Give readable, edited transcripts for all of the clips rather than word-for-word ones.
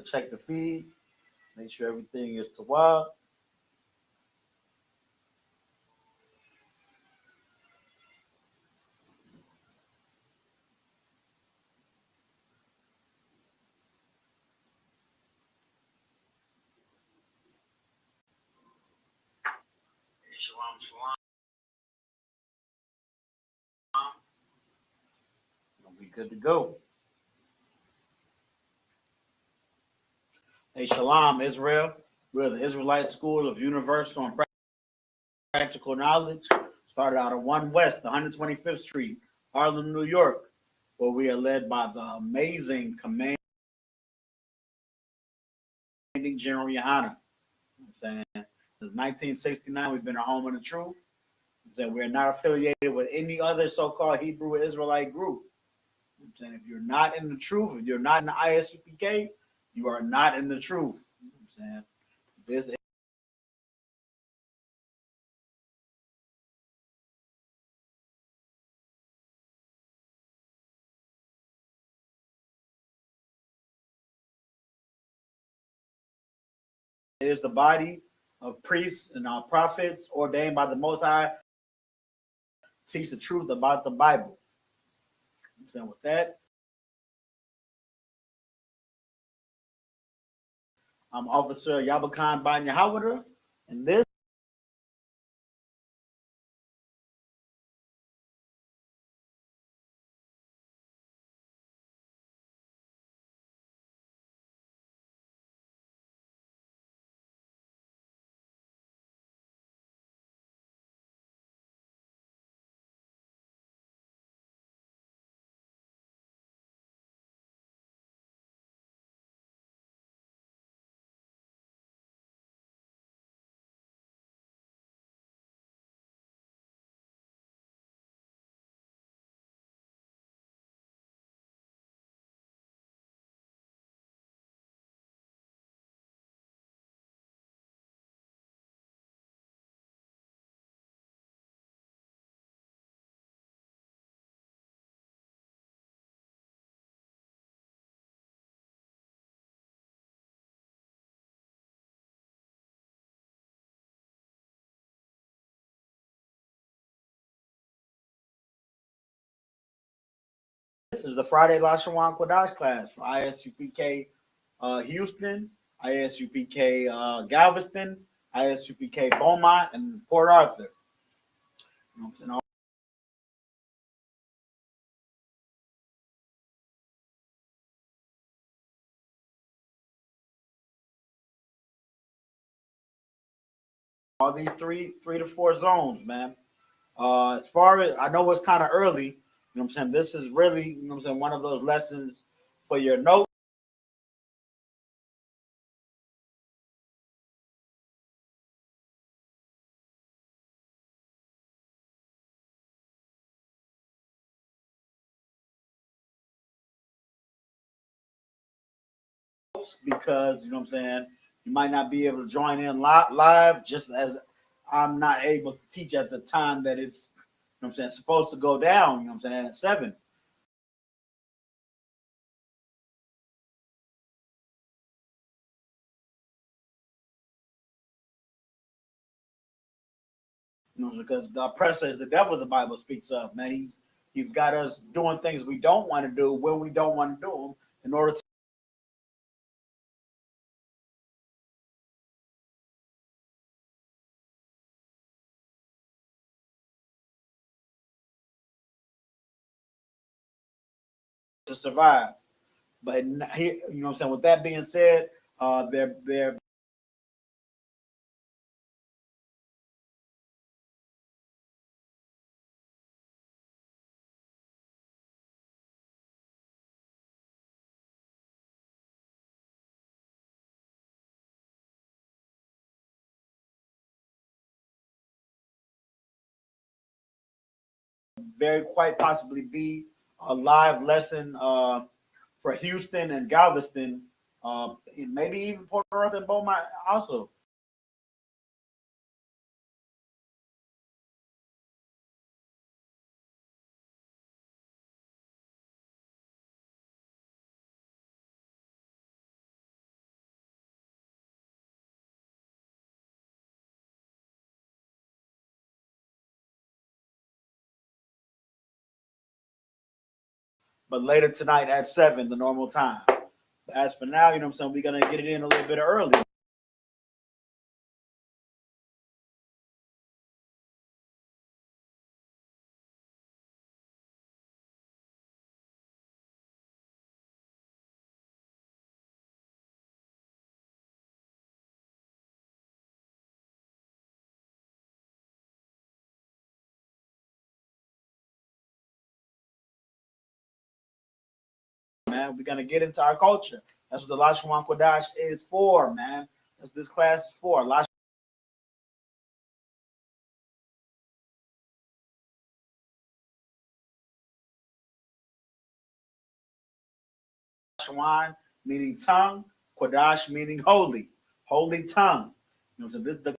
check the feed, make sure everything is to wild. Shalom, shalom. We'll be good to go. Hey, Shalom, Israel. We're the Israelite School of Universal and Practical Knowledge. Started out of 1 West, 125th Street, Harlem, New York, where we are led by the amazing Commanding General Yohana. I'm saying since 1969, we've been a home of the truth. I'm saying we're not affiliated with any other so-called Hebrew Israelite group. I'm saying if you're not in the truth, if you're not in the ISUPK, you are not in the truth. I'm saying this is the body of priests and our prophets ordained by the Most High, teach the truth about the Bible. I'm saying with that, I'm Officer Yabakan Ban Yahawada, and this is the Friday Lashawan Qadash class for ISUPK Houston, ISUPK Galveston, ISUPK Beaumont, and Port Arthur. You know, all these three to four zones, man. As far as I know, it's kind of early. You know what I'm saying? This is really, you know what I'm saying, one of those lessons for your notes. Because you know what I'm saying, you might not be able to join in live, just as I'm not able to teach at the time that it's, you know what I'm saying, supposed to go down. You know what I'm saying, at 7. You know, because the oppressor is the devil. The Bible speaks of, man. He's got us doing things we don't want to do when we don't want to do them in order to, survive. But here, you know what I'm saying. With that being said, they're very quite possibly be a live lesson for Houston and Galveston, maybe even Port Arthur and Beaumont also. but later tonight at 7, the normal time. But as for now, you know what I'm saying, we're gonna get it in a little bit early. Man, we're gonna get into our culture. That's what the Lashawan Qadash is for, man. That's what this class is for. Lashawan meaning tongue, Qadash meaning holy, holy tongue. You know, so this is the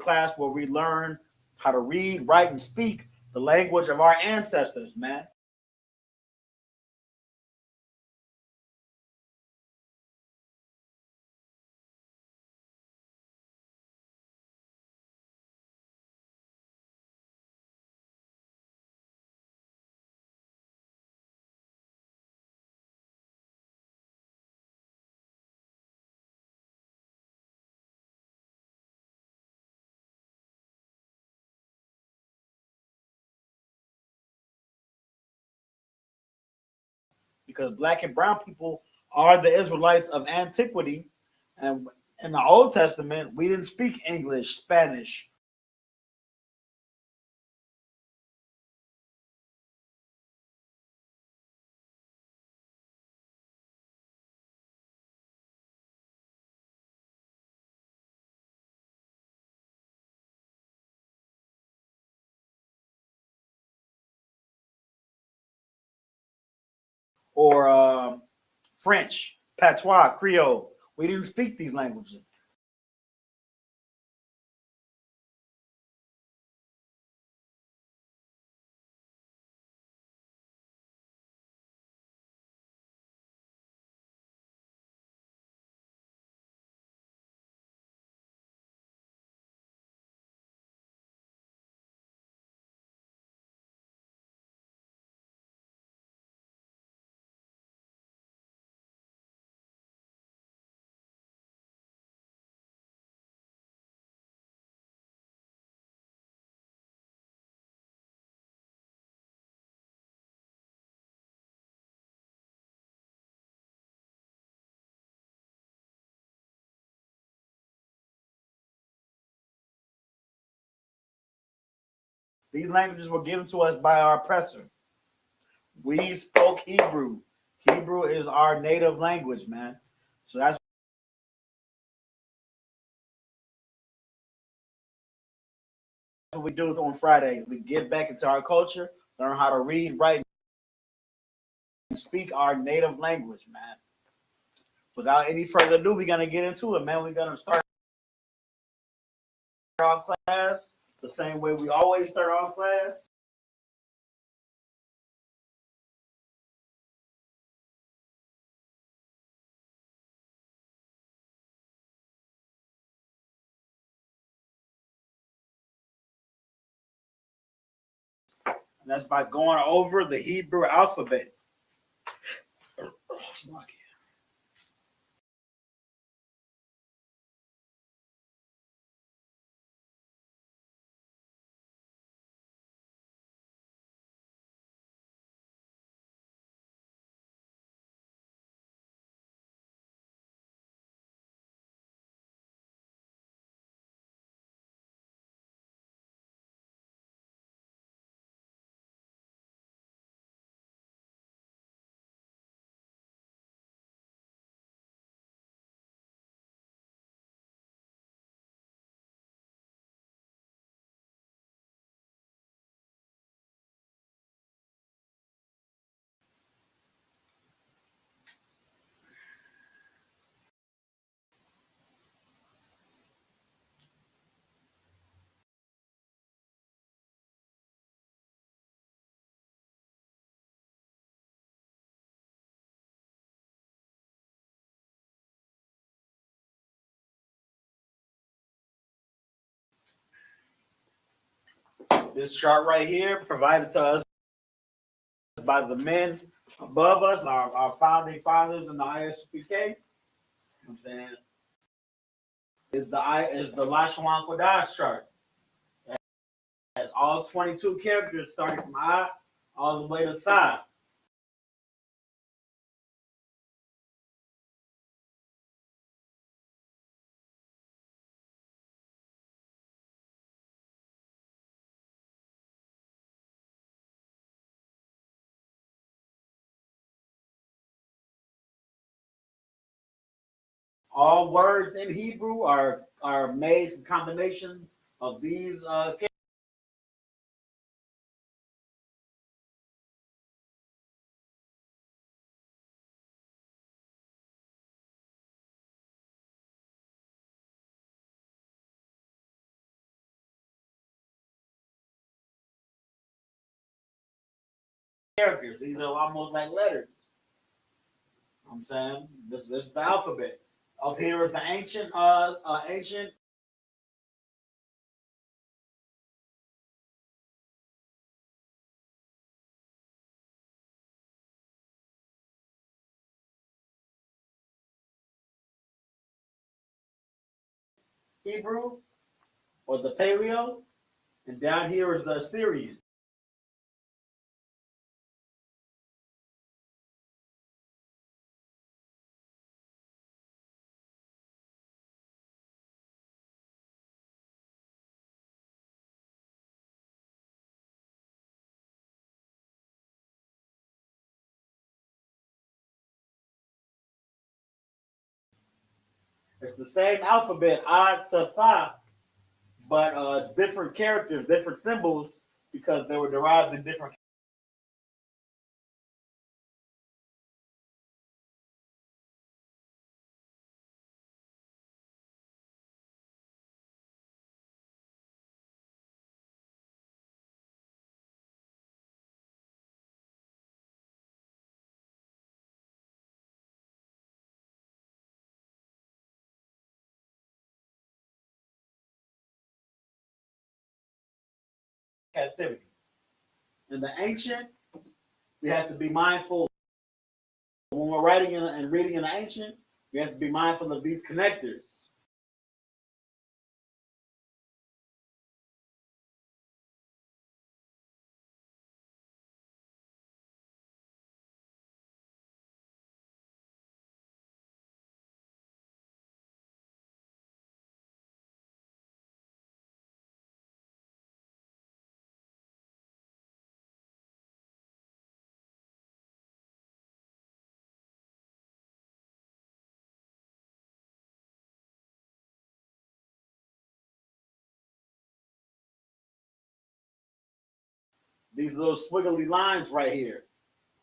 class where we learn how to read, write, and speak the language of our ancestors, man. Because black and brown people are the Israelites of antiquity. And in the Old Testament, we didn't speak English, Spanish, or French, patois, Creole. We didn't speak these languages. These languages were given to us by our oppressor. We spoke Hebrew. Hebrew is our native language, man. So that's what we do on Fridays. We get back into our culture, learn how to read, write, and speak our native language, man. Without any further ado, we're gonna get into it, man. We're gonna start our class the same way we always start our class. And that's by going over the Hebrew alphabet. This chart right here, provided to us by the men above us, our founding fathers in the ISUPK. You know what I'm saying? Is the Lashawan Qadash chart. It has all 22 characters starting from I all the way to Tha. All words in Hebrew are made from combinations of these characters. These are almost like letters. You know what I'm saying this is the alphabet. Up here is the ancient Hebrew or the Paleo, and down here is the Assyrian. It's the same alphabet, I to Tha, but it's different characters, different symbols, because they were derived in different. Captivity. In the ancient, we have to be mindful when we're writing and reading in the ancient. We have to be mindful of these connectors. These little squiggly lines right here.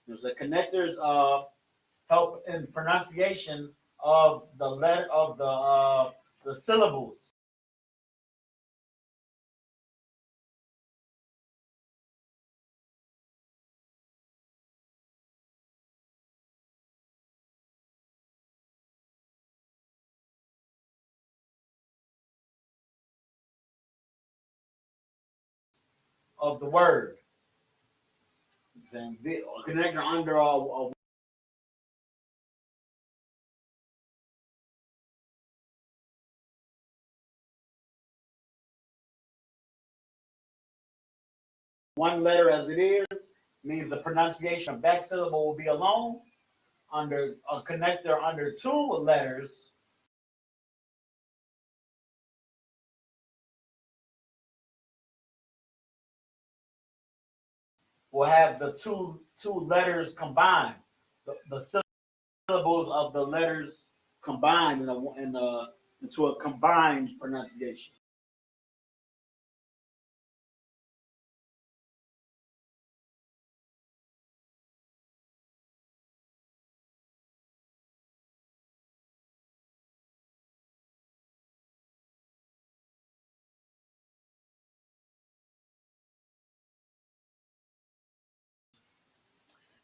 There's the connectors help in pronunciation of the letter of the syllables. Of the word. Then the connector under one letter as it is means the pronunciation of that syllable will be alone. Under a connector under two letters, will have the two letters combined. The syllables of the letters combined into a combined pronunciation.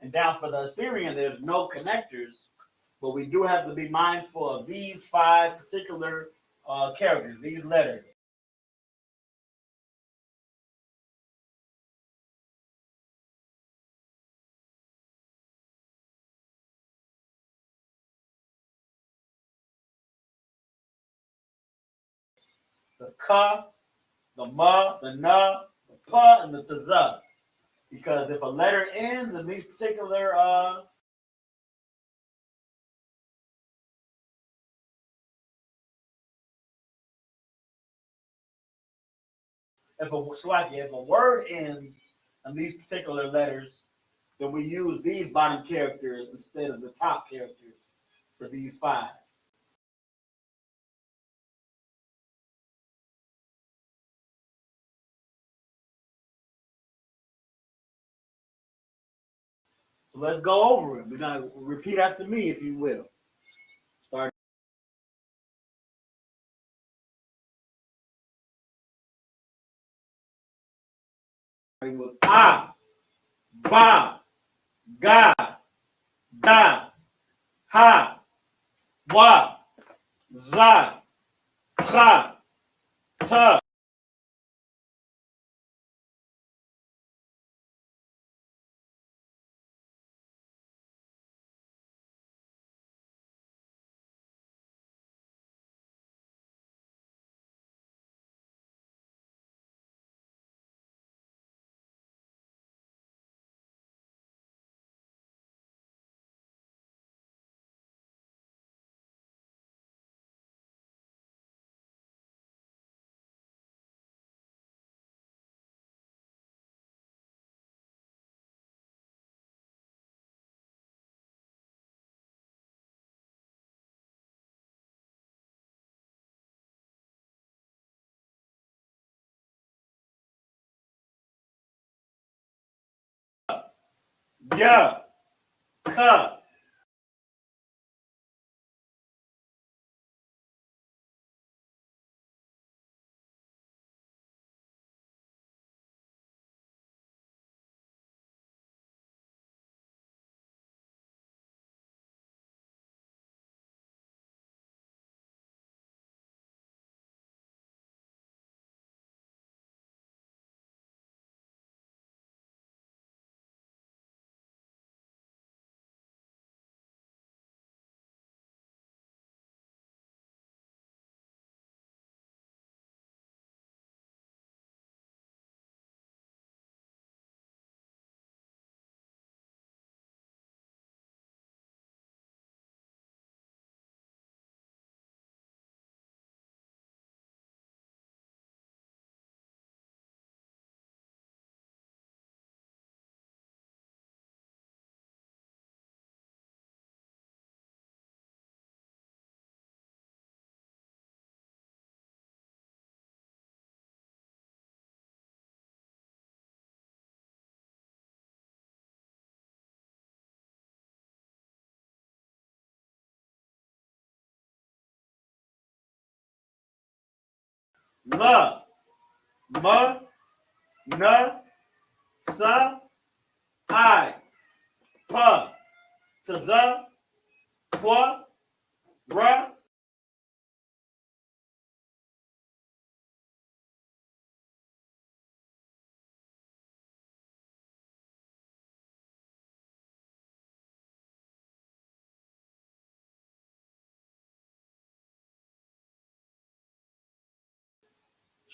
And down for the Assyrian, there's no connectors, but we do have to be mindful of these five particular characters, these letters. the ka, the ma, the na, the pa, and the taza. Because if a letter ends in these particular if a word ends in these particular letters, then we use these bottom characters instead of the top characters for these five. So let's go over it. We're gonna repeat after me, if you will. Start with a, ba, ga, da, ha, wa, za, cha, ta. Ya, ka. La, ma, na, sa, I, pa, taza, kwa, ra.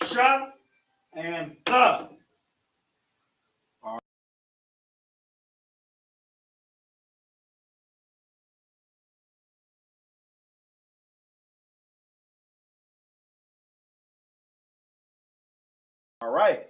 Sha, and the. All right.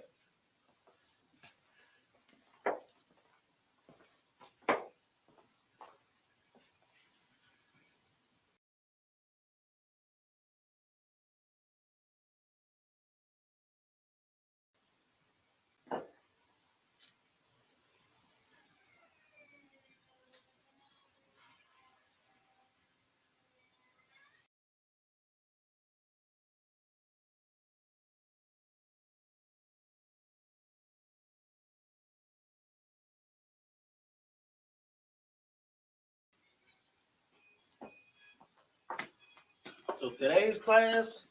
So today's class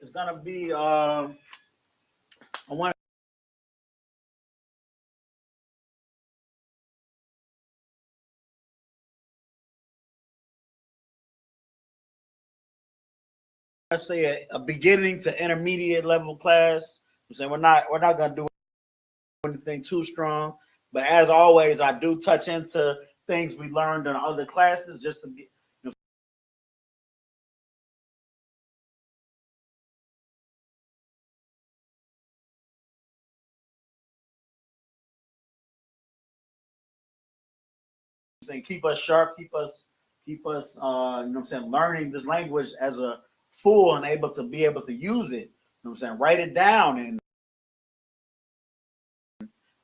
is gonna be I want say a beginning to intermediate level class. I'm saying we're not gonna do anything too strong, but as always, I do touch into things we learned in other classes just to get. Saying keep us sharp, keep us learning this language as a full and able to use it. Write it down and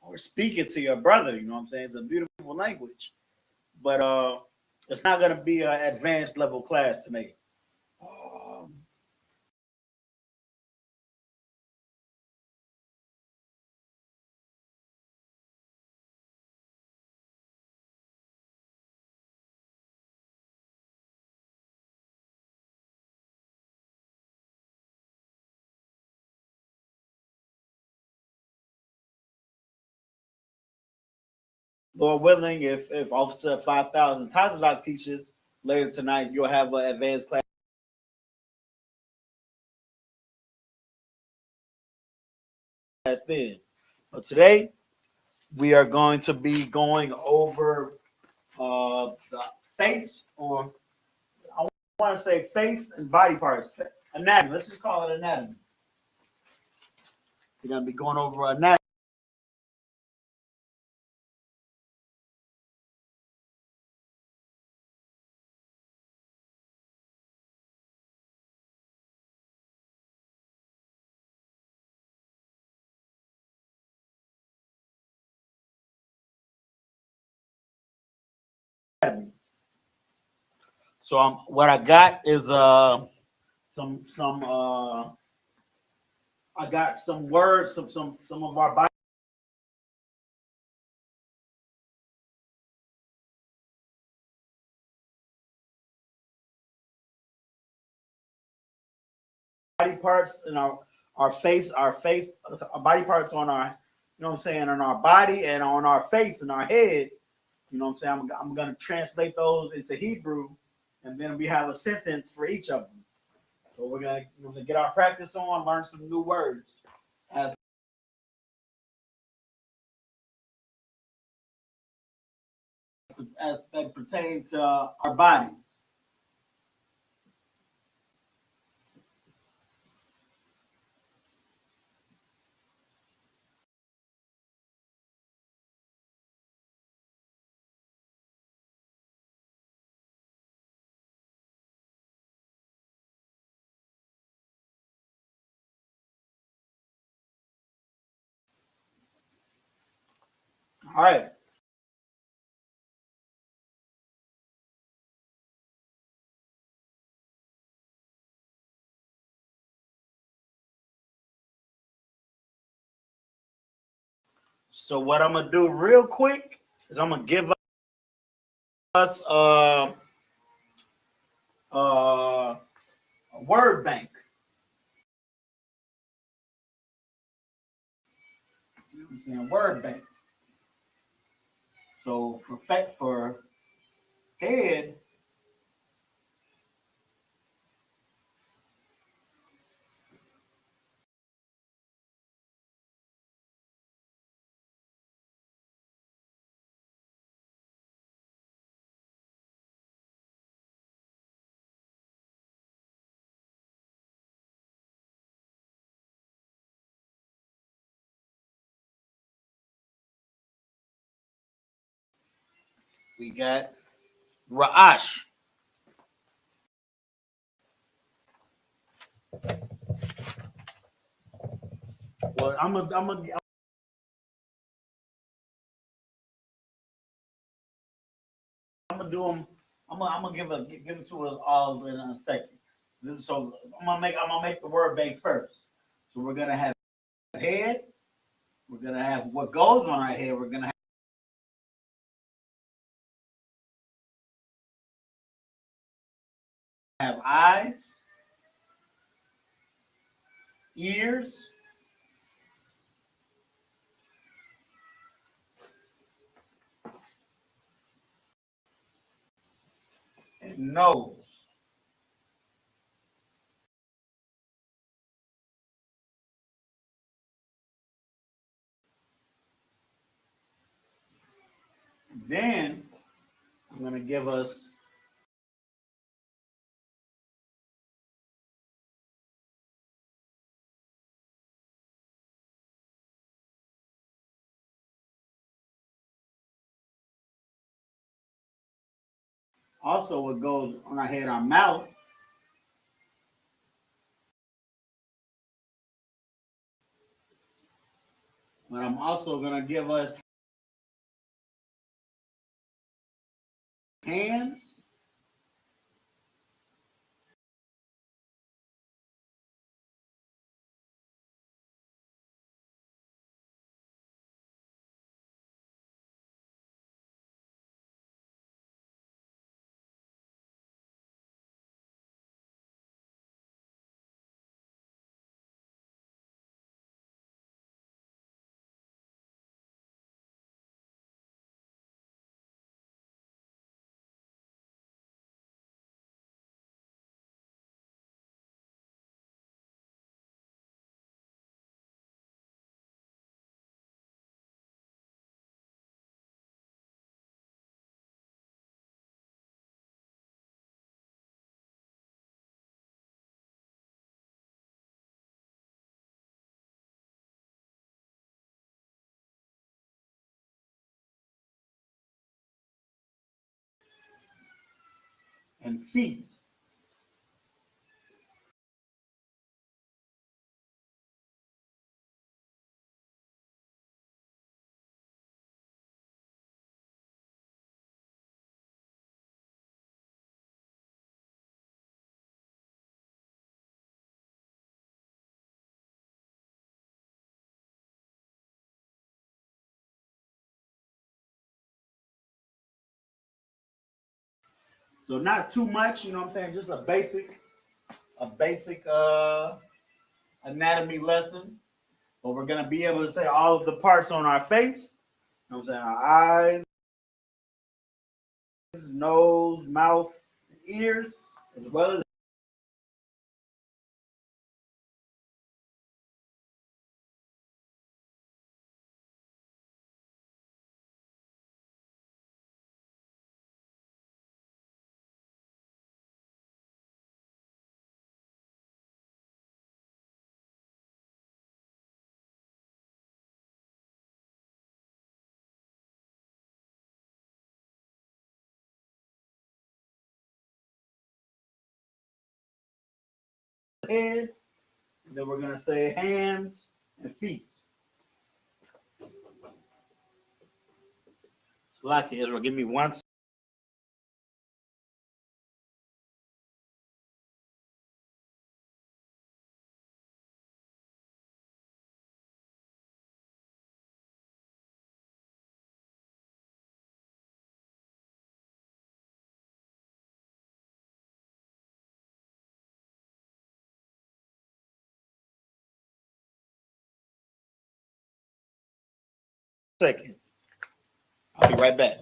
or speak it to your brother. It's a beautiful language, but it's not gonna be an advanced level class today. Um, Lord willing, if Officer 5000 Tazadak teaches later tonight, you'll have an advanced class then. But today we are going to be going over the face, or I want to say face and body parts, anatomy. Let's just call it anatomy. We're going to be going over anatomy. So what I got is some I got some words, some of our body parts and our body parts on our, on our body and on our face and our head. I'm going to translate those into Hebrew, and then we have a sentence for each of them. So we're going to get our practice on, learn some new words as they pertain to our bodies. All right. So what I'm gonna do real quick is I'm gonna give us a word bank. I'm saying word bank. So for head, we got Ra'ash. Well, I'm gonna do them. I'm gonna give it to us all in a second. So I'm gonna make the word bank first. So we're gonna have head. We're gonna have what goes on our head. We're gonna have eyes, ears, and nose. Then I'm gonna give us also what goes on our head, our mouth. But I'm also gonna give us hands, and feet. So not too much, you know what I'm saying? Just a basic anatomy lesson. But we're gonna be able to say all of the parts on our face. You know what I'm saying? Our eyes, nose, mouth, ears, as well as head. And then we're gonna say hands and feet. Slack Israel, give me one second. I'll be right back.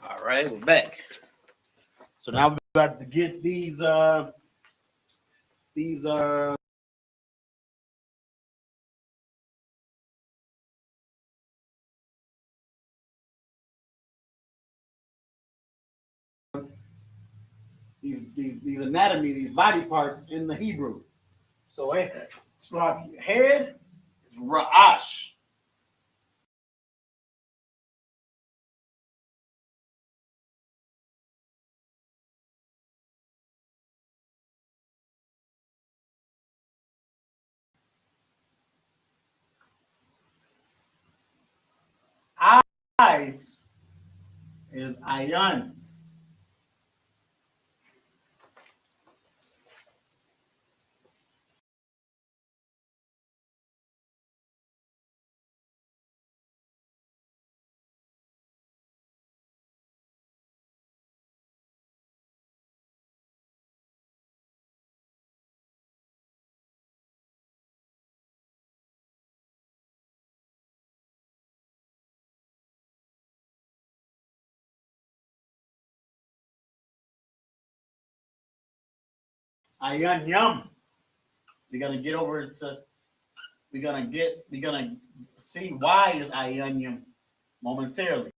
All right, we're back. So now we got to get these these these anatomy, these body parts in the Hebrew. So it's like head is Ra'ash. Eyes is Ayan. Ayan Yum. We're gonna get over to we're gonna see why is Ayan Yum momentarily.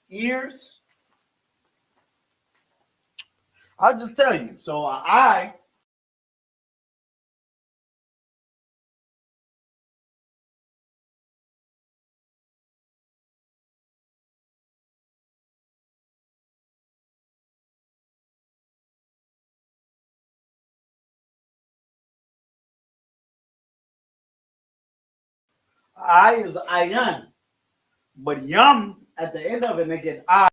Ears, I'll just tell you. So I is Ayan, but Yum at the end of it make it I.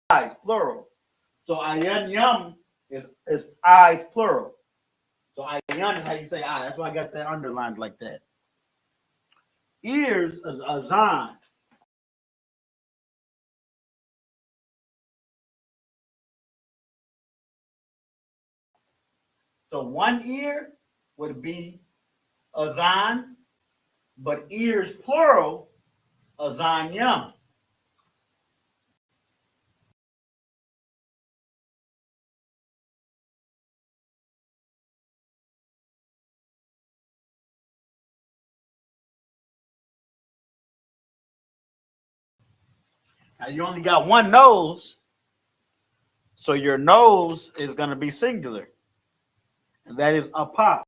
Eyes plural. So Ayan Yum is eyes plural. So Ayan is how you say I. That's why I got that underlined like that. Ears is Azan. So one ear would be Azan, but ears plural, Azan Yum. Now you only got one nose, so your nose is going to be singular, and that is apa.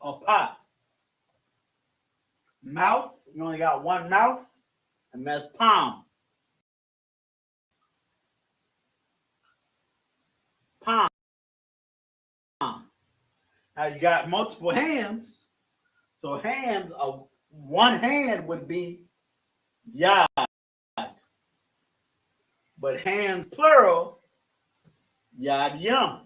Apa. Mouth, you only got one mouth, and that's palm. Palm. Now you got multiple hands, so hands of one hand would be yad, but hands plural, yad yum.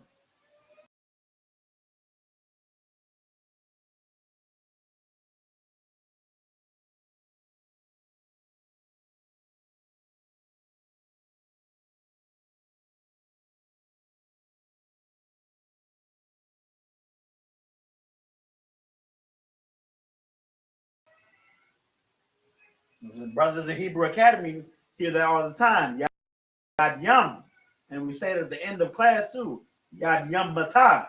The brothers of Hebrew Academy hear that all the time. Yad yum. And we say it at the end of class too. Yad yum batah.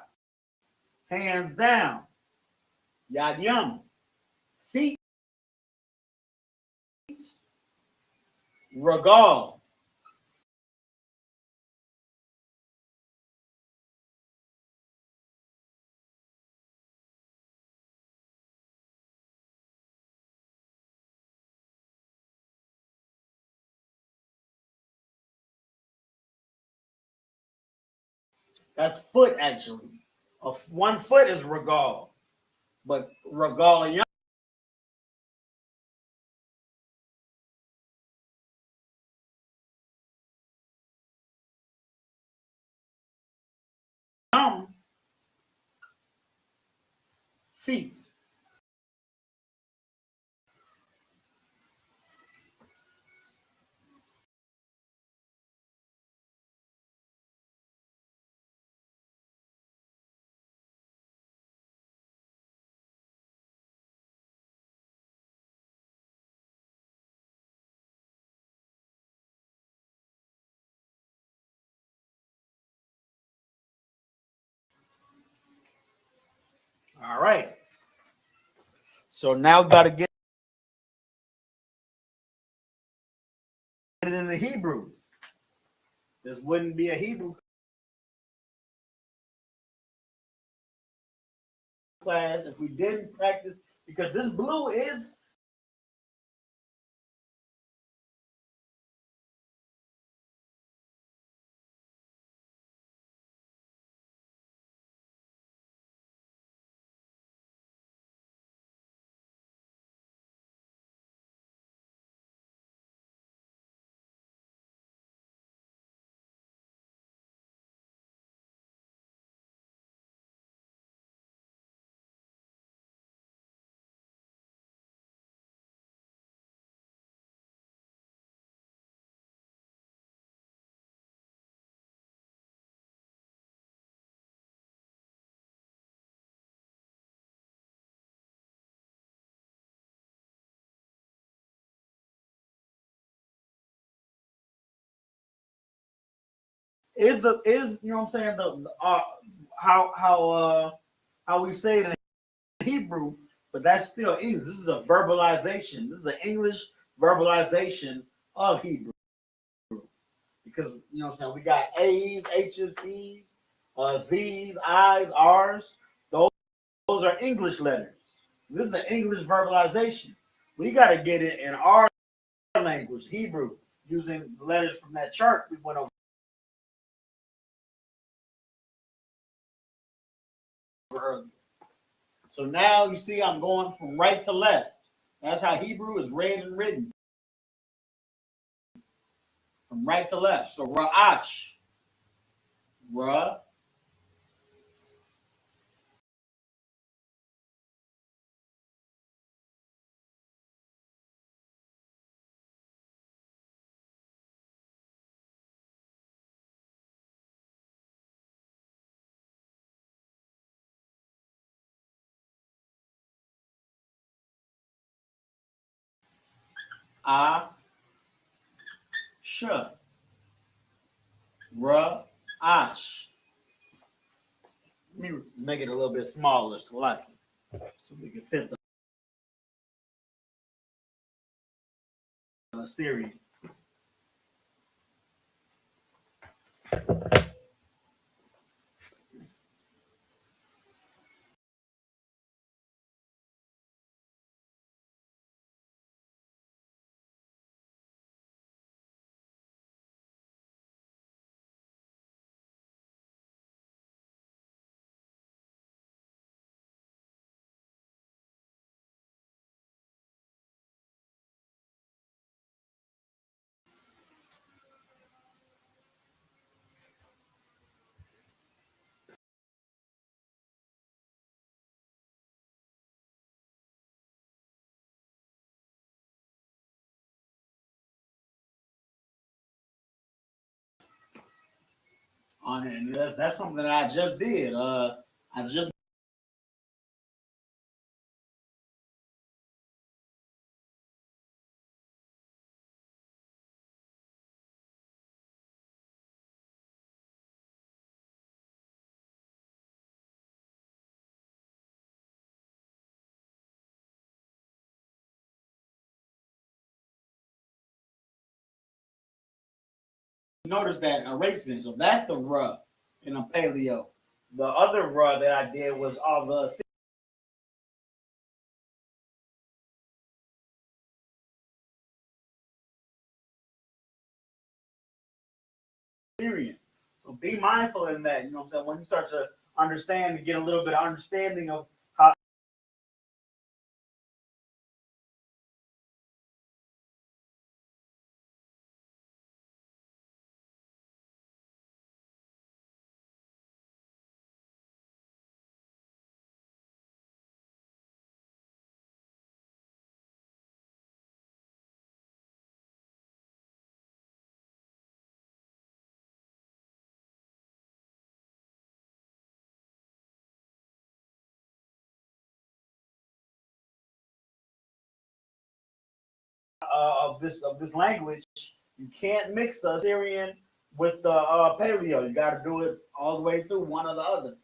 Hands down. Yad yum. Feet. Regal. That's foot actually. 1 foot is regal, but regal feet. All right. So now we got to get it in the Hebrew. This wouldn't be a Hebrew class if we didn't practice, because this blue is you know what I'm saying, the how we say it in Hebrew, but that's still English. This is a verbalization. This is an English verbalization of Hebrew, because you know what I'm saying, we got A's, H's, E's, Z's, I's, R's. Those are English letters. This is an English verbalization. We got to get it in our language, Hebrew, using letters from that chart we went over earlier. So now you see I'm going from right to left. That's how Hebrew is read and written. From right to left. So Ra'ash. Ra. Sh. Ra'ash. Let me make it a little bit smaller so we can fit the series. On it. And that's something that I just did. I just noticed that erasing. So that's the rub in a paleo. The other rub that I did was all the Syrian. So be mindful in that. You know what I'm saying? When you start to understand to get a little bit of understanding of how of this language. You can't mix the Assyrian with the Paleo. You got to do it all the way through, one or the other.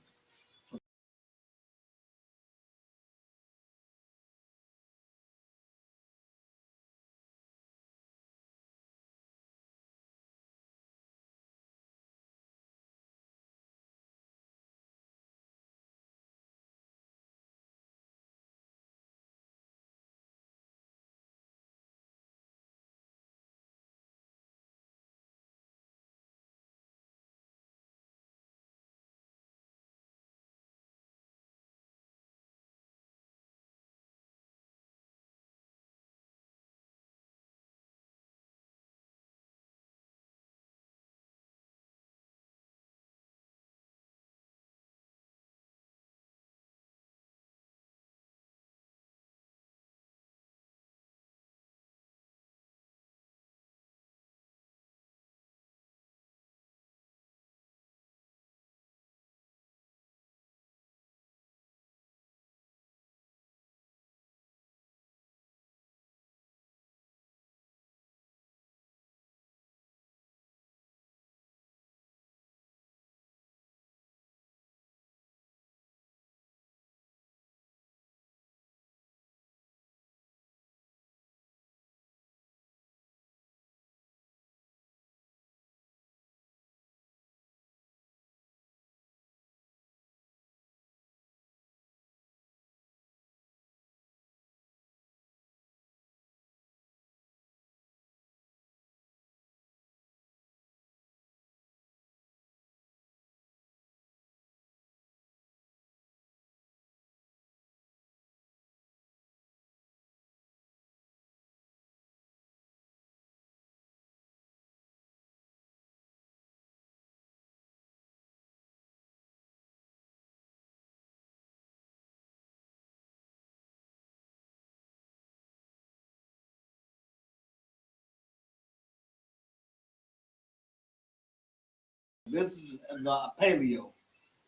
This is the Paleo,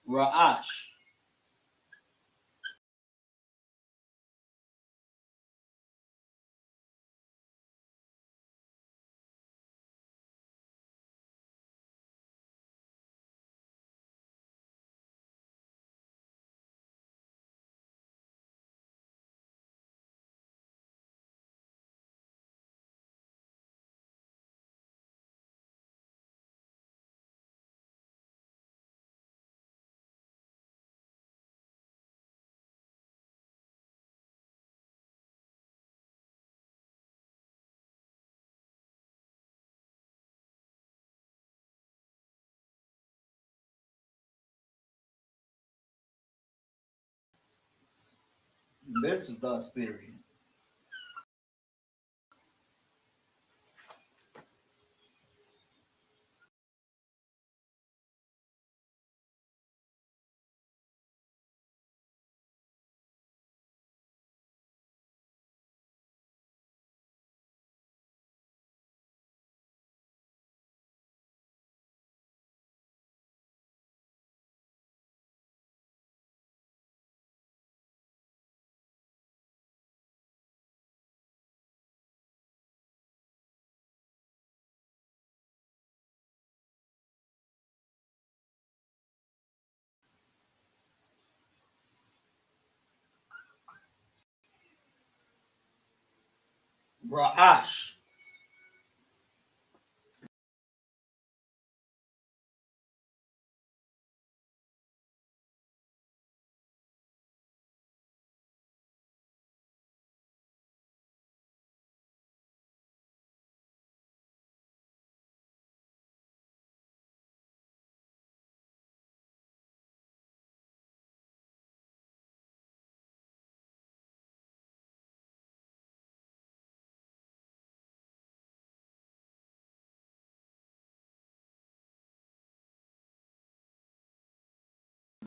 Ra'ash. This is the Assyrian. Ra'ash.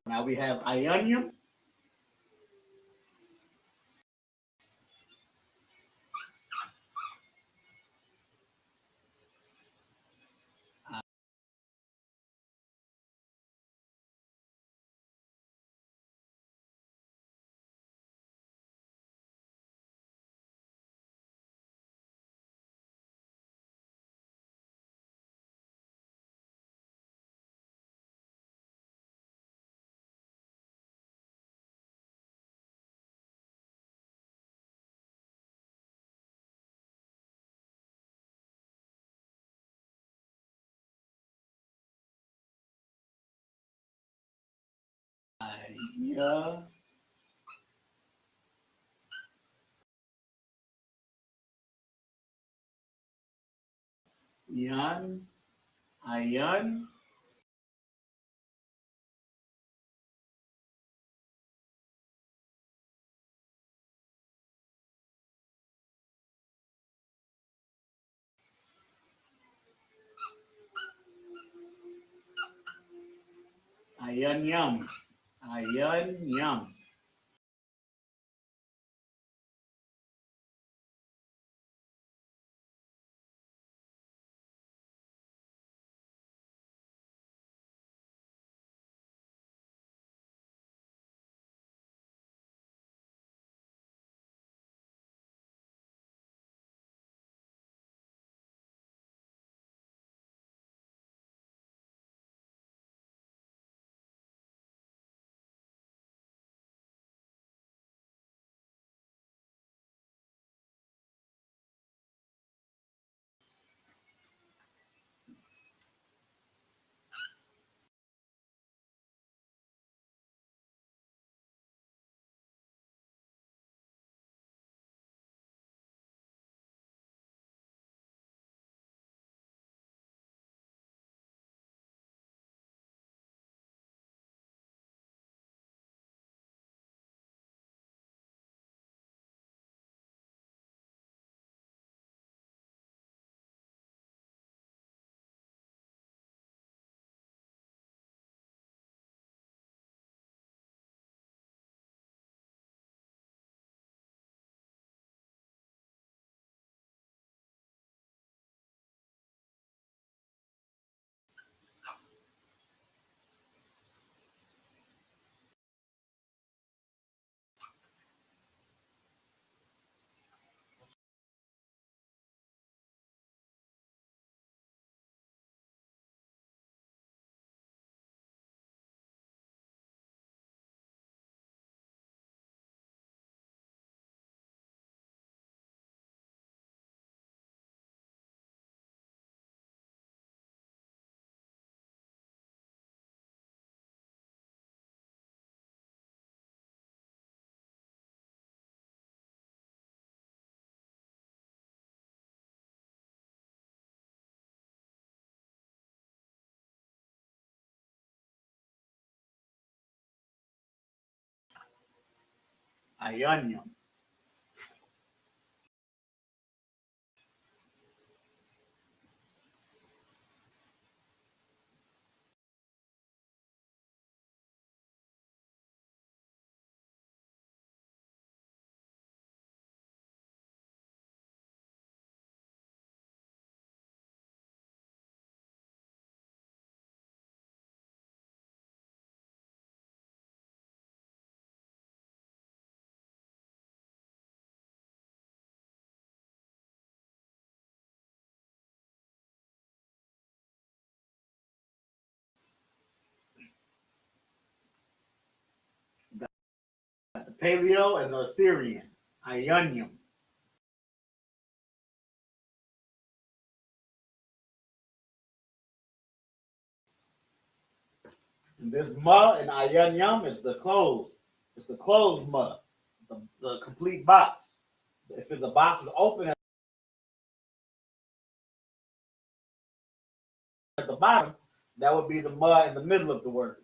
Now we have Ionium. Ionium. Ion. Ionium. Ionium. Ionium. The Paleo and the Assyrian. Ionium. And this ma and Ionium is the closed. It's the closed ma, the complete box. If the box is open at the bottom, that would be the ma in the middle of the word.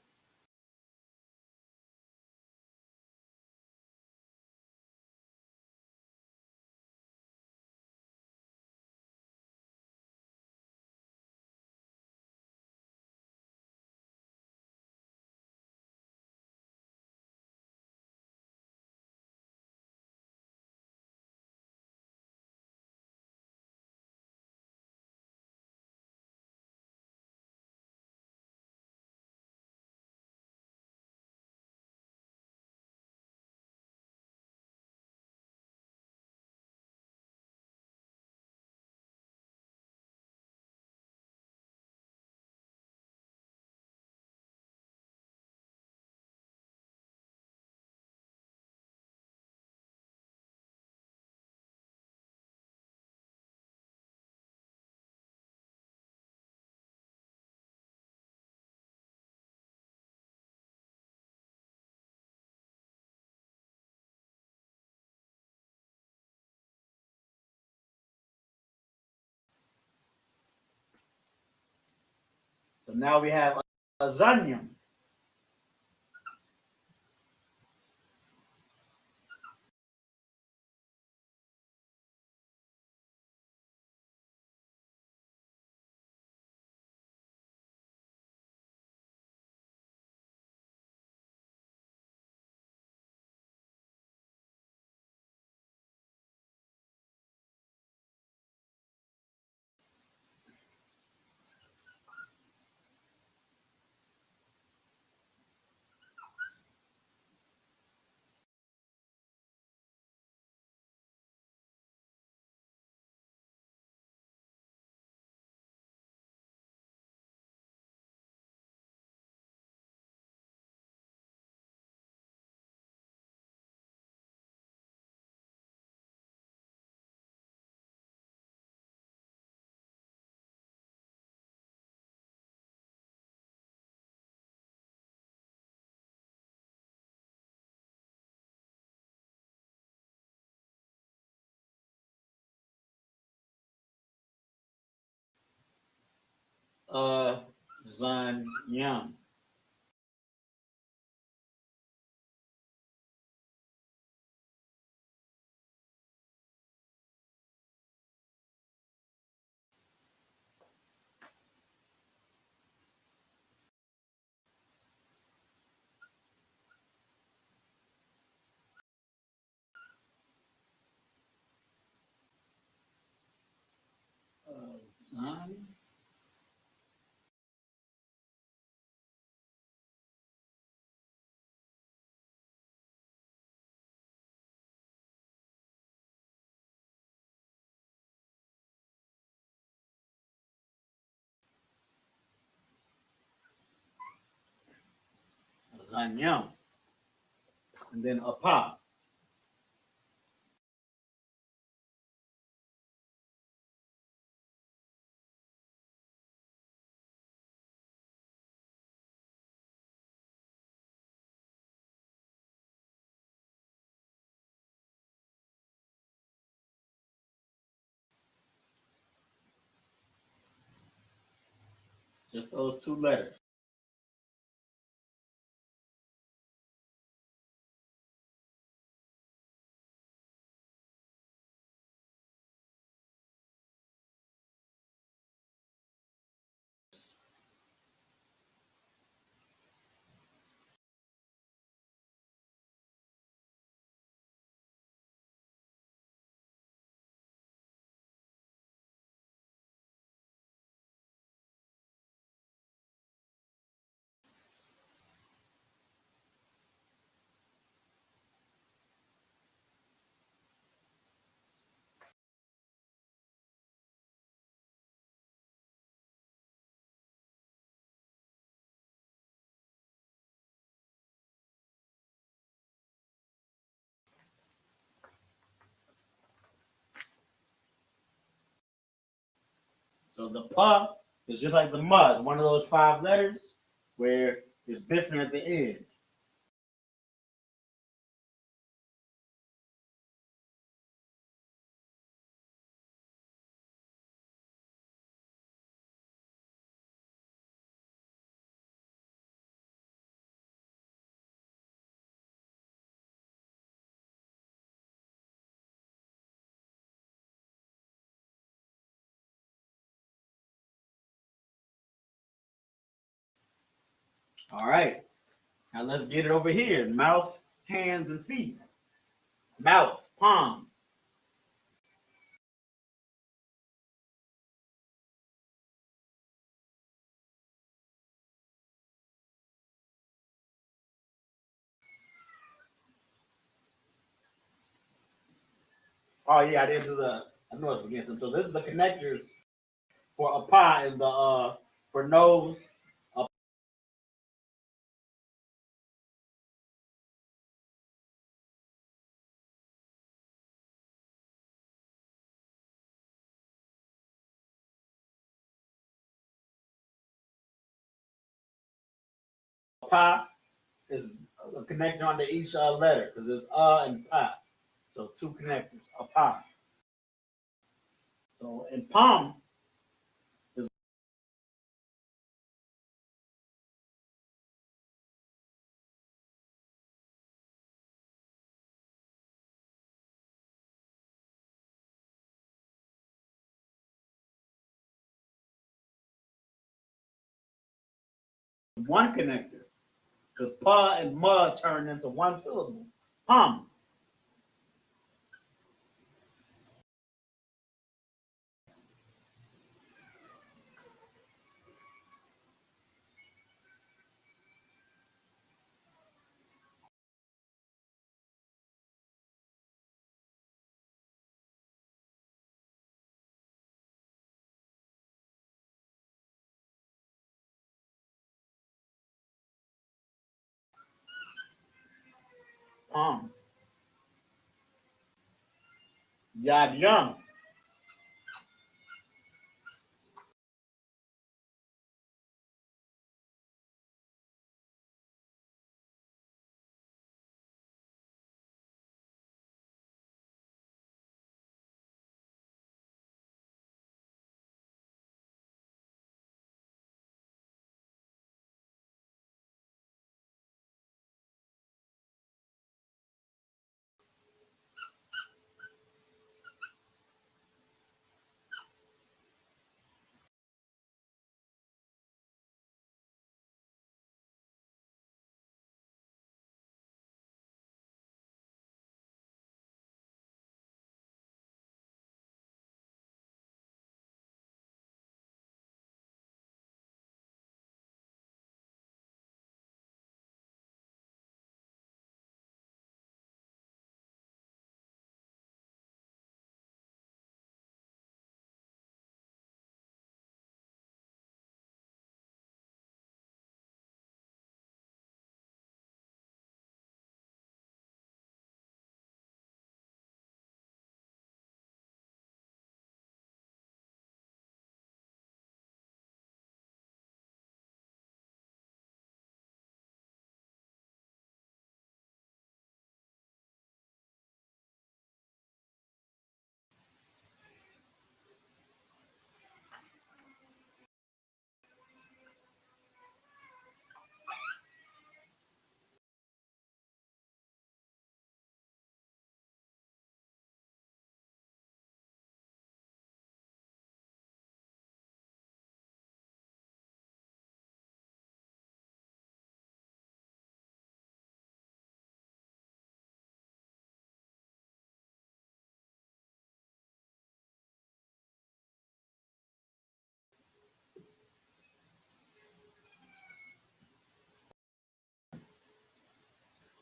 So now we have Azanium. Azanium. Azanium. And then Apa. Just those two letters. So the pa is just like the ma. It's one of those five letters where it's different at the end. All right. Now let's get it over here. Mouth, hands, and feet. Mouth, palm. Oh yeah, I didn't do the. I know it's against them. So this is the connectors for a pie and the for nose. A pie is a connector on each letter because it's and pie. So two connectors. A pie. So in palm is one connector. Because pa and ma turn into one syllable. Palm. Palm. Yad yum.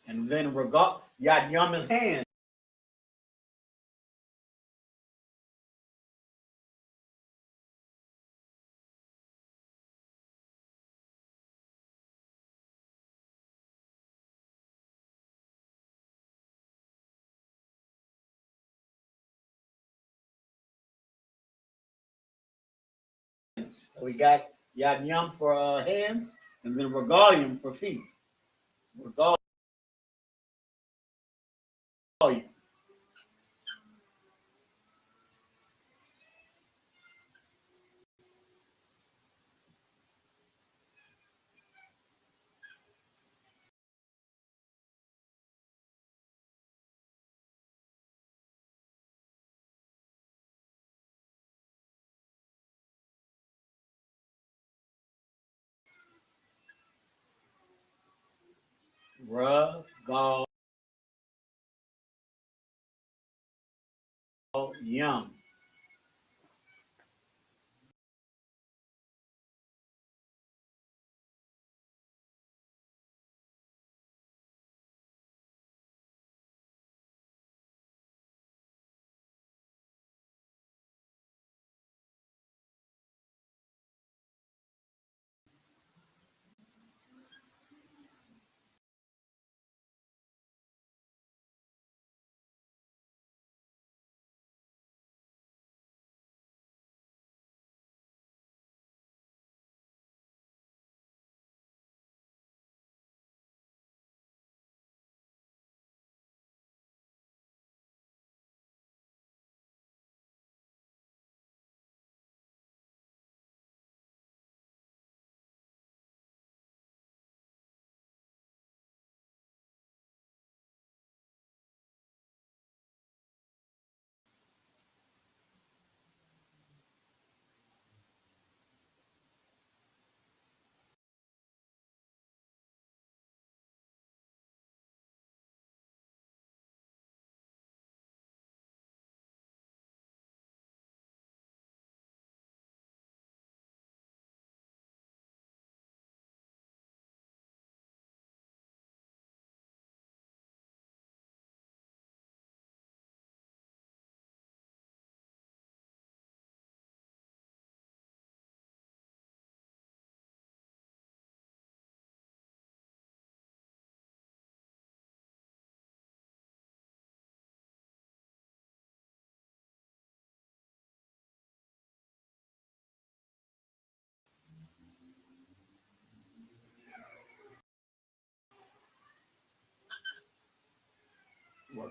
And then Yad yum is hand. We got Yad yum for hands, and then regalium for feet. Regalium. Regalium.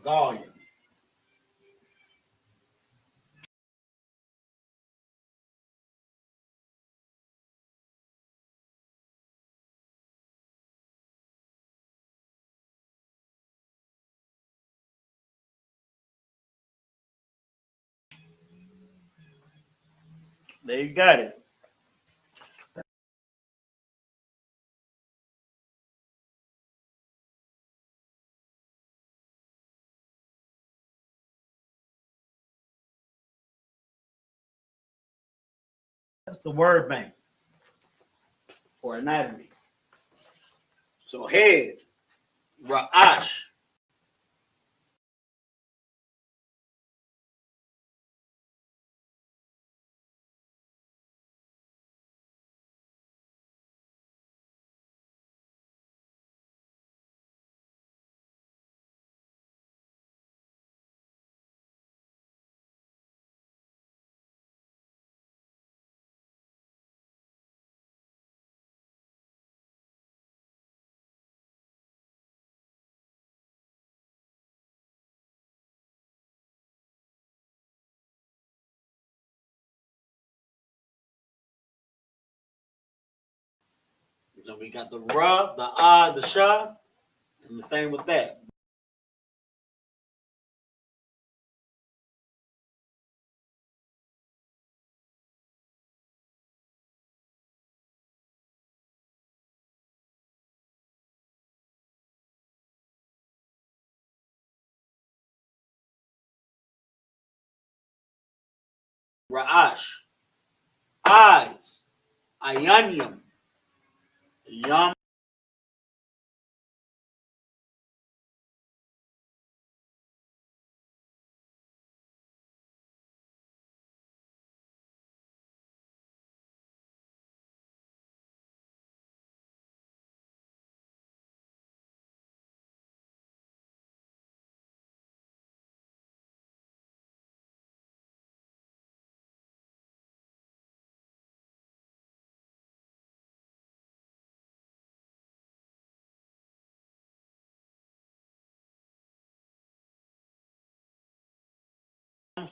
Regalia. There you got it. That's the word bank for anatomy. So head, Ra'ash. So we got the Ra, the Ah, the Shah, and the same with that. Ra'ash. Eyes. Ayanyam. Yum.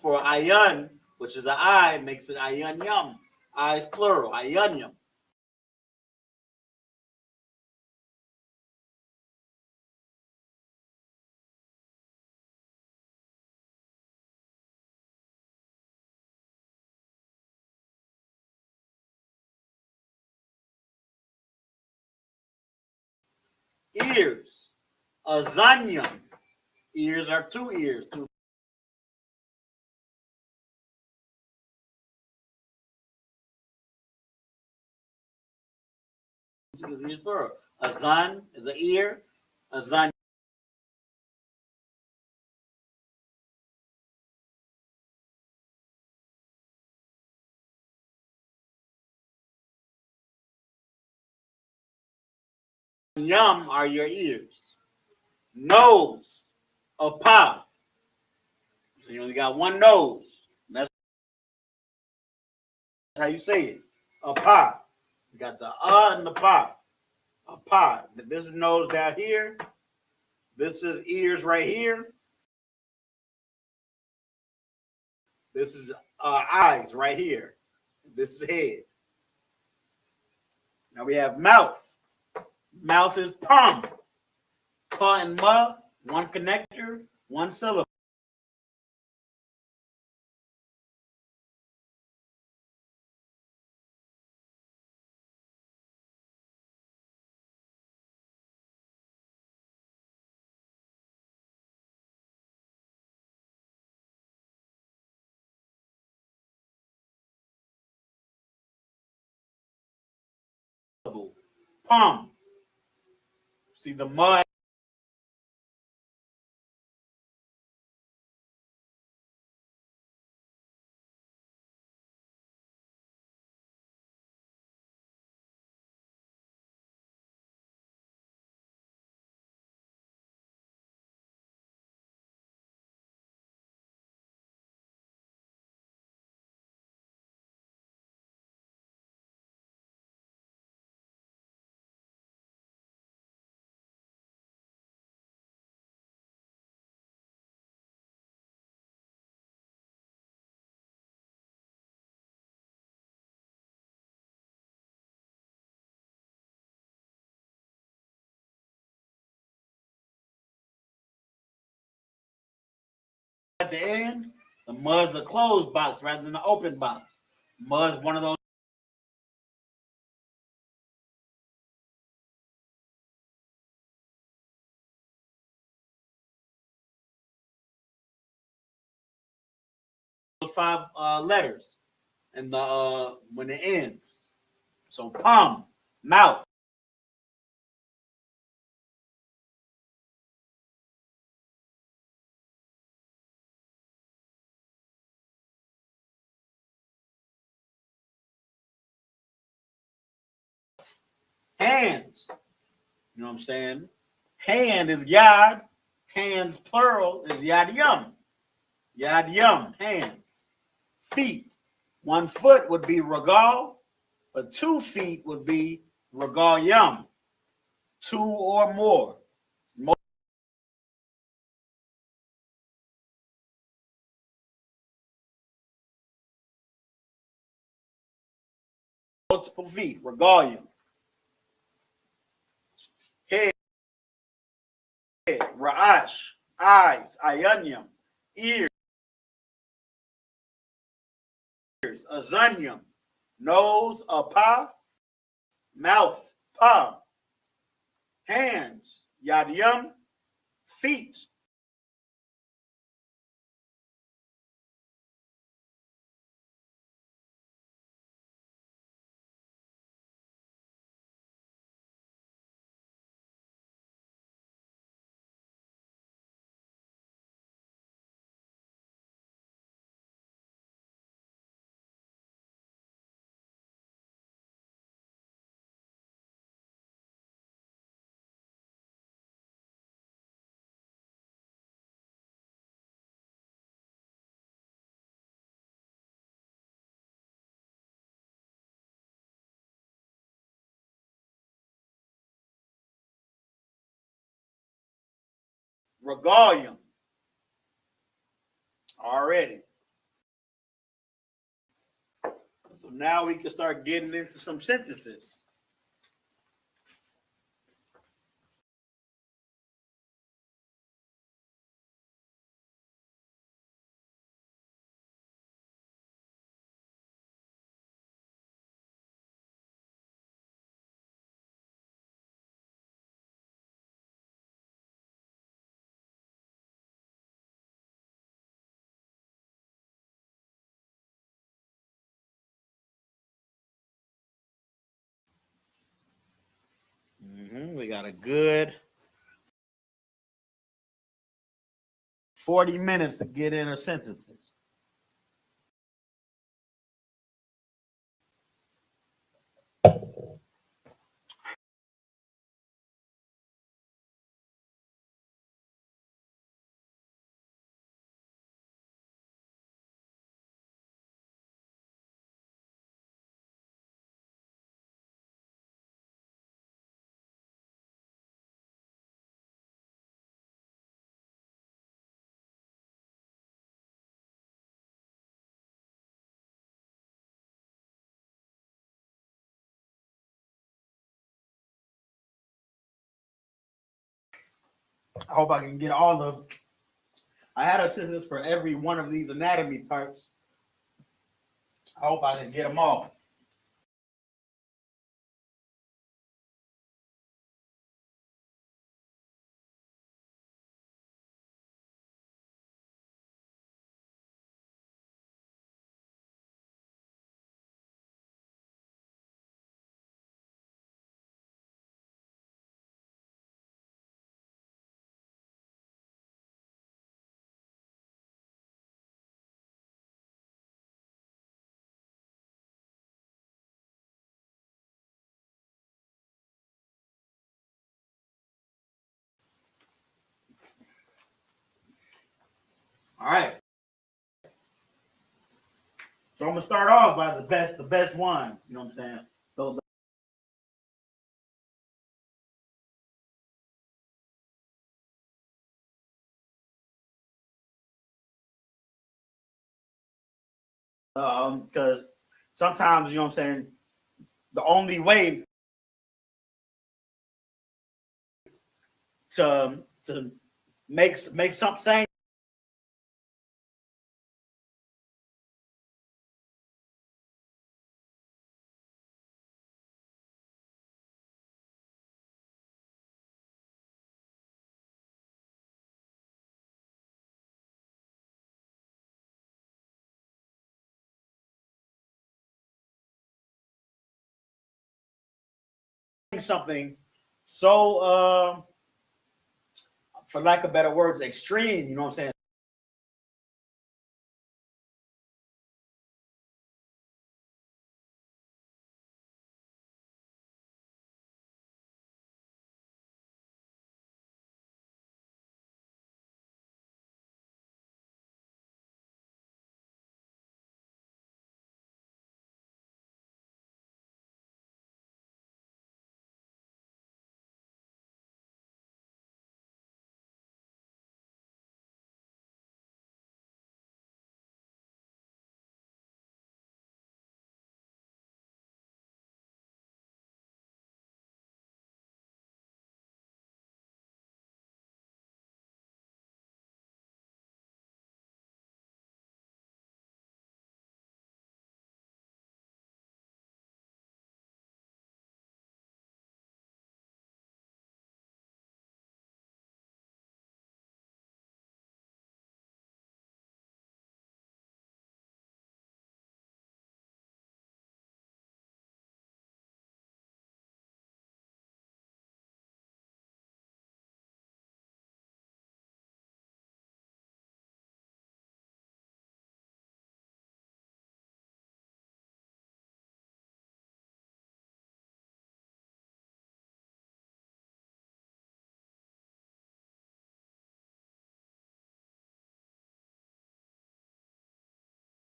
For Ayan, which is an eye, makes it Ayanyam. Eyes plural. Ayanyam. Ears. Azanyam. Ears are two ears. Two. Ears plural. Azan is an ear. Azan. Yum are your ears. Nose. Apa. So you only got one nose. That's how you say it. Apa. You got the and the pa. Apa. This is nose down here. This is ears right here. This is eyes right here. This is head. Now we have mouth. Mouth is palm. Pa and ma, one connector, one syllable. Palm. See the ma at the end, the mud's a closed box rather than an open box. Mud's one of those five letters and the when it ends. So palm, mouth. Hands. You know what I'm saying? Hand is yad. Hands plural is yad yum. Yad yum. Hands. Feet. 1 foot would be regal, but 2 feet would be regal yum. 2 or more. Multiple feet. Regal yum. Head. Ra'ash. Eyes. Ayanyam. Ears. Azanyam. Nose. Apa. Mouth. Pa. Hands. Yadyam. Feet. Regalium. Already. So now we can start getting into some sentences. We got a good 40 minutes to get into sentences. I hope I can get all of. I had a sentence for every one of these anatomy parts. I hope I can get them all. All right. So I'm gonna start off by the best ones. You know what I'm saying? So because sometimes, you know what I'm saying, the only way to make something something so for lack of better words, extreme, you know what I'm saying?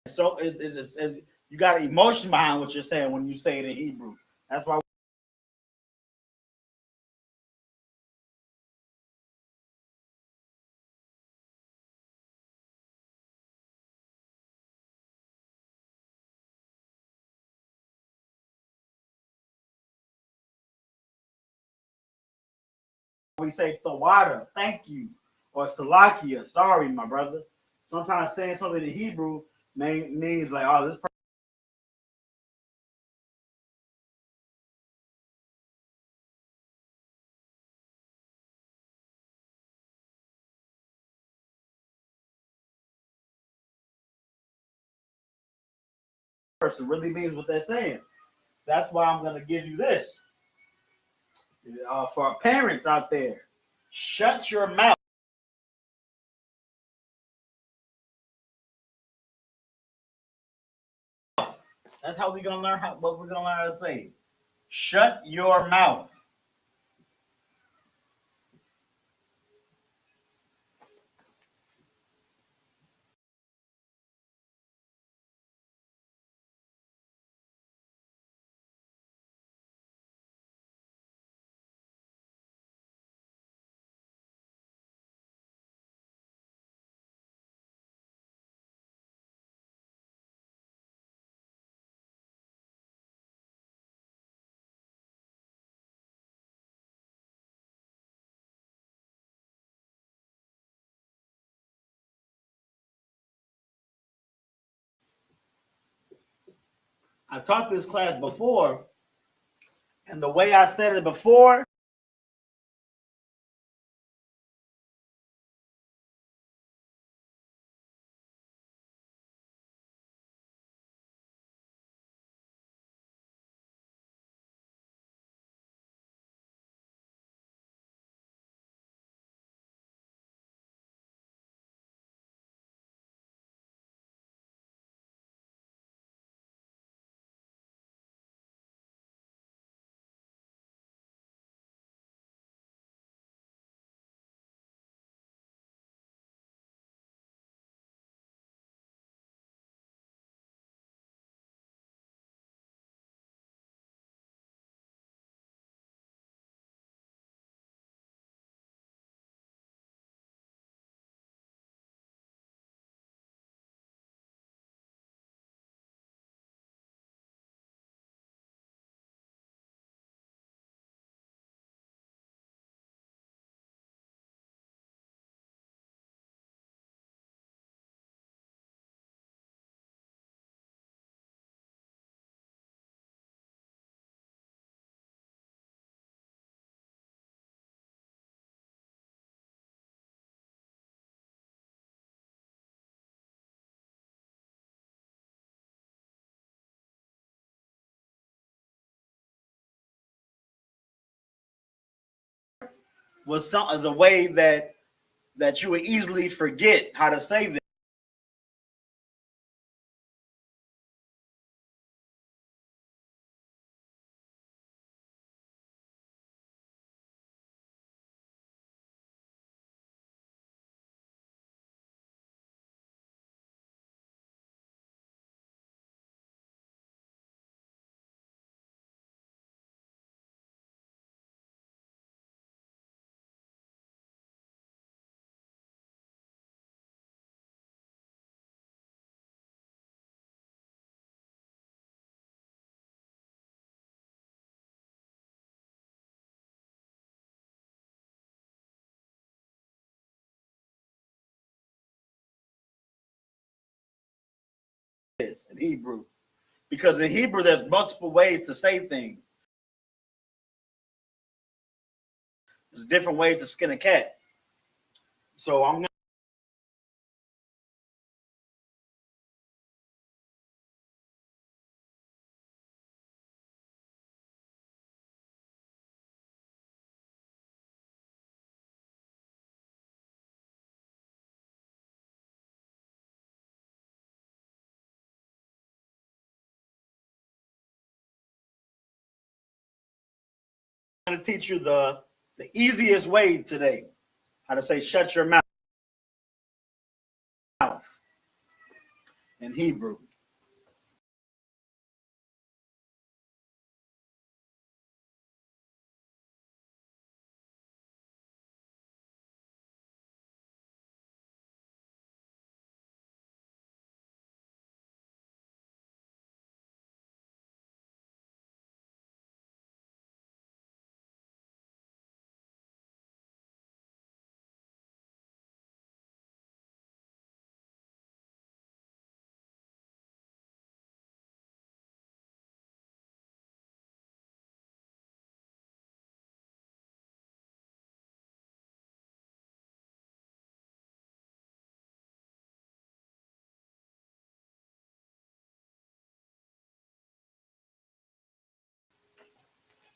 So you got emotion behind what you're saying when you say it in Hebrew. That's why we say Tawada, thank you, or Salakia, sorry, my brother. Sometimes saying something in Hebrew means like, oh, this person really means what they're saying. That's why I'm going to give you this. For our parents out there, shut your mouth. That's how we're gonna learn what we're gonna learn how to say. Shut your mouth. I taught this class before, and the way I said it before, was as a way that you would easily forget how to say this. In Hebrew, because in Hebrew there's multiple ways to say things. There's different ways to skin a cat. So I'm going to teach you the easiest way today, how to say shut your mouth in Hebrew.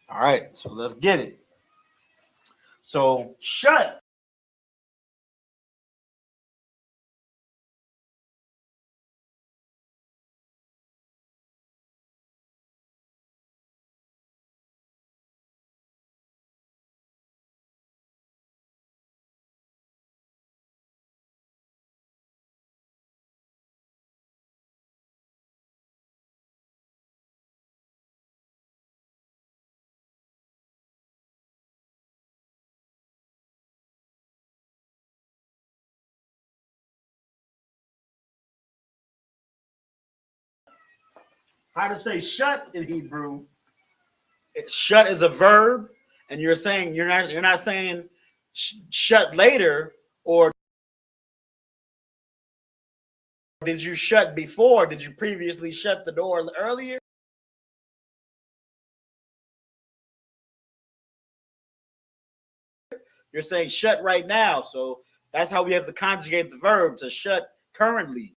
All right, so let's get it. So shut how to say shut in Hebrew. Shut is a verb, and you're saying you're not saying shut later, or did you shut before? Did you previously shut the door earlier? You're saying shut right now, so that's how we have to conjugate the verb to shut currently.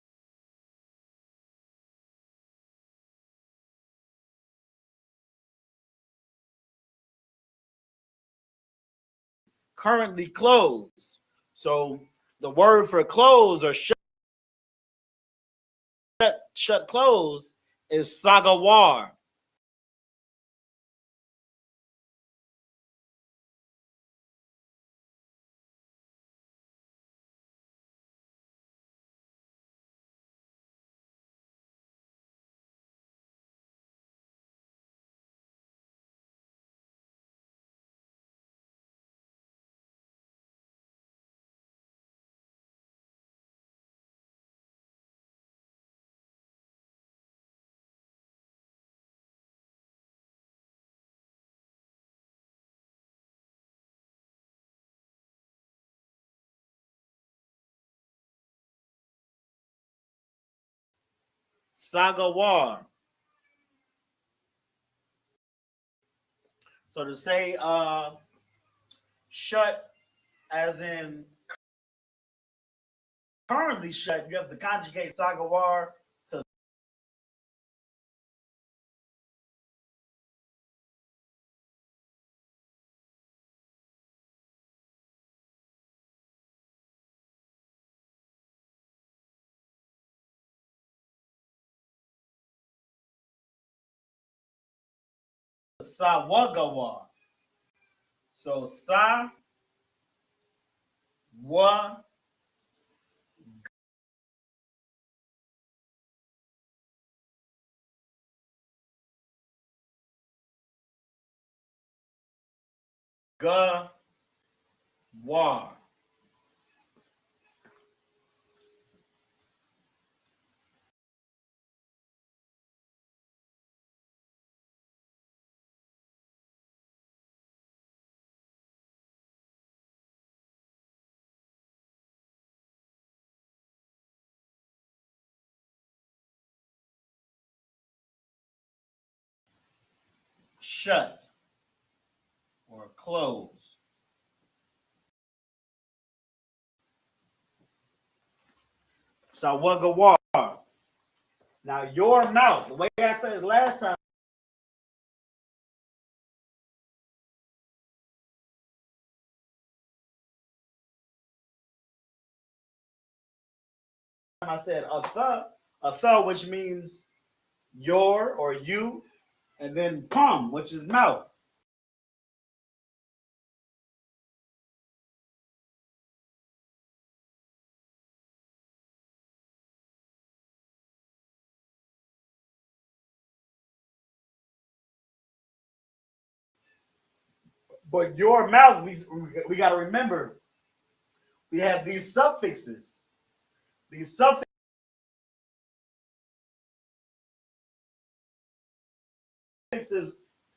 Currently closed. So the word for close or shut close is sagawar. Sagawar. So to say shut as in currently shut, you have to conjugate sagawar to Sawagawa. So Sa Wa Ga Wa. Shut or close. Sawagawa. Now your mouth, the way I said it last time, I said a th, which means your or you, and then pum, which is mouth. But your mouth, we got to remember, we have these suffixes. These suffixes,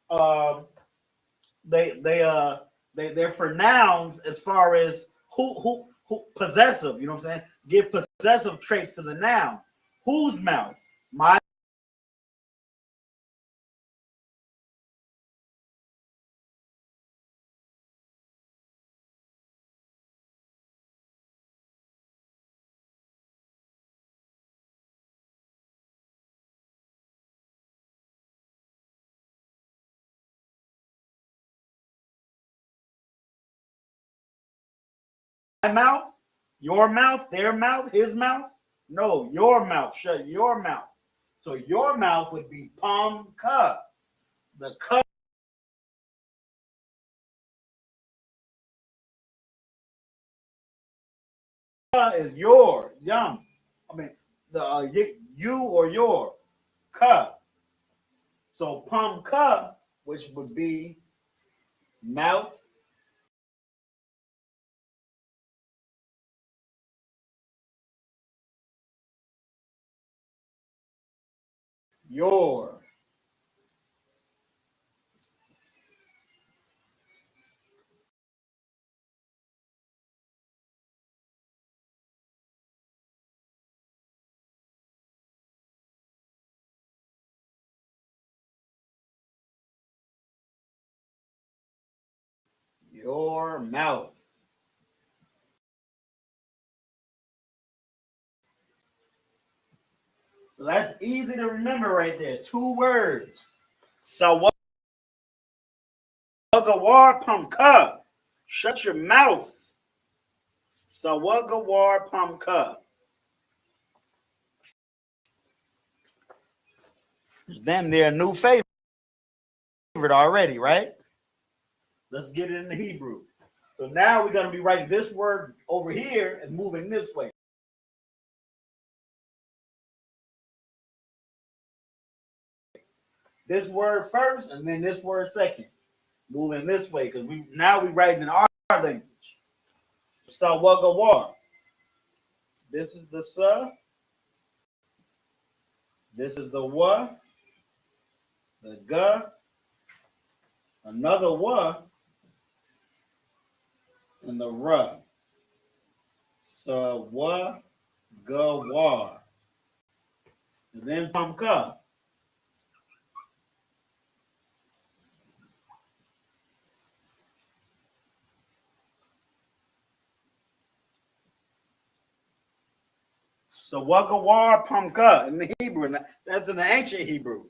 uh, they're for nouns as far as who possessive. You know what I'm saying? Give possessive traits to the noun. Whose mouth? My mouth, your mouth, their mouth, his mouth. No, your mouth. Shut your mouth. So your mouth would be pum ka. The ka is your yum. I mean the you or your ka. So pum ka, which would be mouth, your. Your mouth. So that's easy to remember right there. 2 words. Sawagawar pumka. Shut your mouth. Sawagawar pumka. Damn, they're a new favorite already, right? Let's get it in the Hebrew. So now we're going to be writing this word over here and moving this way. This word first and then this word second. Moving this way because we writing in our language. Sawagawar. This is the sa. This is the wa. The ga. Another wa. And the ra. Sawagawar. And then pamka. Sawagawar pamka in the Hebrew. That's in the ancient Hebrew.